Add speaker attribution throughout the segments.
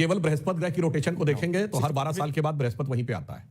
Speaker 1: केवल बृहस्पति ग्रह की रोटेशन को देखेंगे तो हर 12 साल के बाद बृहस्पति वहीं पे आता है।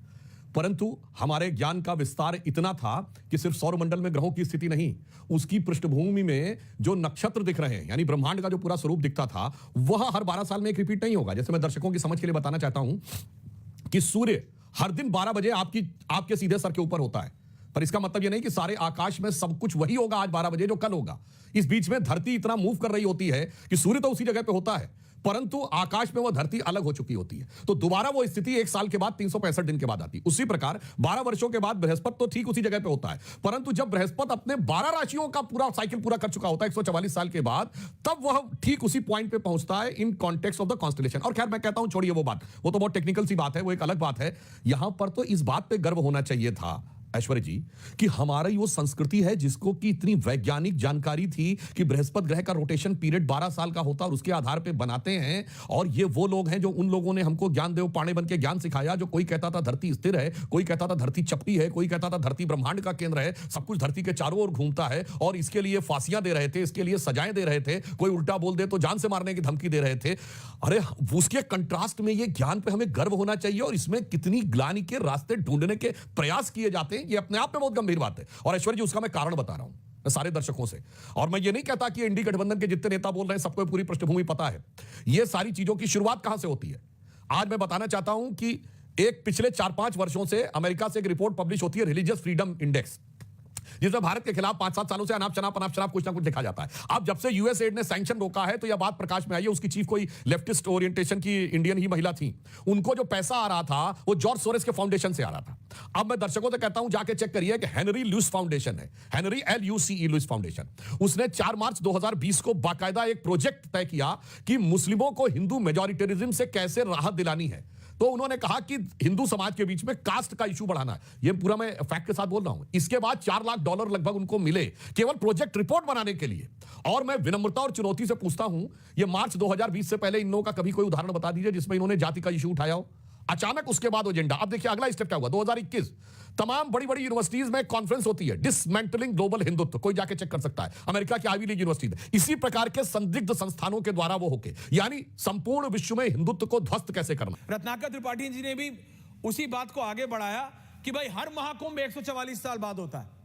Speaker 1: परंतु हमारे ज्ञान का विस्तार इतना था कि सिर्फ सौरमंडल में ग्रहों की स्थिति नहीं, उसकी पृष्ठभूमि में जो नक्षत्र दिख रहे हैं, यानी ब्रह्मांड का जो पूरा स्वरूप दिखता था, वह हर 12 साल में एक रिपीट नहीं होगा। जैसे मैं दर्शकों की समझ के लिए बताना चाहता हूं कि सूर्य हर दिन 12 बजे आपके सीधे सर के ऊपर होता है, पर इसका मतलब यह नहीं कि सारे आकाश में सब कुछ वही होगा आज 12 बजे जो कल होगा। इस बीच में धरती इतना मूव कर रही होती है कि सूर्य तो उसी जगह पे होता है, परंतु आकाश में वो धरती अलग हो चुकी होती है। तो दोबारा वो स्थिति एक साल के बाद 365 दिन के बाद आती है। उसी प्रकार 12 वर्षों के बाद बृहस्पति तो ठीक उसी जगह पे होता है, परंतु जब बृहस्पति अपने 12 राशियों का पूरा साइकिल पूरा कर चुका होता है 144 साल के बाद, तब वह ठीक उसी पॉइंट पे पहुंचता है in context of the constellation. और खैर मैं कहता हूं छोड़िए वो बात, वो तो बहुत टेक्निकल सी बात है, वो एक अलग बात है। यहां पर तो इस बात पे गर्व होना चाहिए था ऐश्वर्य जी कि हमारी वो संस्कृति है जिसको की इतनी वैज्ञानिक जानकारी थी कि बृहस्पति ग्रह का रोटेशन पीरियड 12 साल का होता और उसके आधार पे बनाते हैं। और ये वो लोग हैं जो उन लोगों ने हमको ज्ञानदेव पाणे बन के ज्ञान सिखाया, जो कोई कहता था धरती स्थिर है, कोई कहता था धरती चपटी है, कोई कहता था धरती ब्रह्मांड का केंद्र है, सब कुछ धरती के चारों ओर घूमता है, और इसके लिए फांसियां दे रहे थे, इसके लिए सजाएं दे रहे थे, कोई उल्टा बोल दे तो जान से मारने की धमकी दे रहे थे। अरे उसके कंट्रास्ट में ये ज्ञान पे हमें गर्व होना चाहिए, और इसमें कितनी ग्लानि के रास्ते ढूंढने के प्रयास किए जाते हैं, ये अपने आप में बहुत गंभीर बात है। और ऐश्वर्य जी उसका मैं कारण बता रहा हूं सारे दर्शकों से, और मैं ये नहीं कहता कि इंडी गठबंधन के जितने नेता बोल रहे हैं सबको पूरी पृष्ठभूमि पता है। ये सारी चीजों की शुरुआत कहां से होती है आज मैं बताना चाहता हूं कि एक पिछले 4-5 वर्षों से अमेरिका से एक रिपोर्ट पब्लिश होती है, रिलीजियस फ्रीडम इंडेक्स, जिसमें भारत के खिलाफ 5-7 सालों से अनाप शनाप कुछ ना कुछ लिखा जाता है। अब जब से यूएसएड ने सैंक्शन रोका है तो यह बात प्रकाश में आई है। उसकी चीफ कोई लेफ्टिस्ट ओरिएंटेशन की इंडियन ही महिला थी, उनको जो पैसा आ रहा था वो जॉर्ज सोरेस के फाउंडेशन से आ रहा था। अब मैं दर्शकों से कहता हूं जाके चेक करिए कि हेनरी लुईस फाउंडेशन है, हेनरी LUCE लुईस फाउंडेशन, उसने 4 मार्च 2020 को बाकायदा एक प्रोजेक्ट तय किया कि मुस्लिमों को हिंदू मेजॉरिटेरिज्म से कैसे राहत दिलानी है। तो उन्होंने कहा कि हिंदू समाज के बीच में कास्ट का इशू बढ़ाना है। यह पूरा मैं फैक्ट के साथ बोल रहा हूं। इसके बाद $4 लाख लगभग उनको मिले केवल प्रोजेक्ट रिपोर्ट बनाने के लिए। और मैं विनम्रता और चुनौती से पूछता हूं, यह मार्च 2020 से पहले इन लोगों का कभी कोई उदाहरण बता दीजिए जिसमें इन्होंने जाति का इशू उठाया हो। अचानक उसके बाद एजेंडा, अब देखिए अगला स्टेप क्या हुआ। 2021 तमाम बड़ी बड़ी यूनिवर्सिटीज में कॉन्फ्रेंस होती है, डिसमेंटलिंग ग्लोबल हिंदुत्व, कोई जाके चेक कर सकता है, अमेरिका की आईवी लीग यूनिवर्सिटी में। इसी प्रकार के संदिग्ध संस्थानों के द्वारा वो होके, यानी संपूर्ण विश्व में हिंदुत्व को ध्वस्त कैसे करना।
Speaker 2: रत्नाकर त्रिपाठी जी ने भी उसी बात को आगे बढ़ाया कि भाई हर महाकुंभ 144 साल बाद होता है।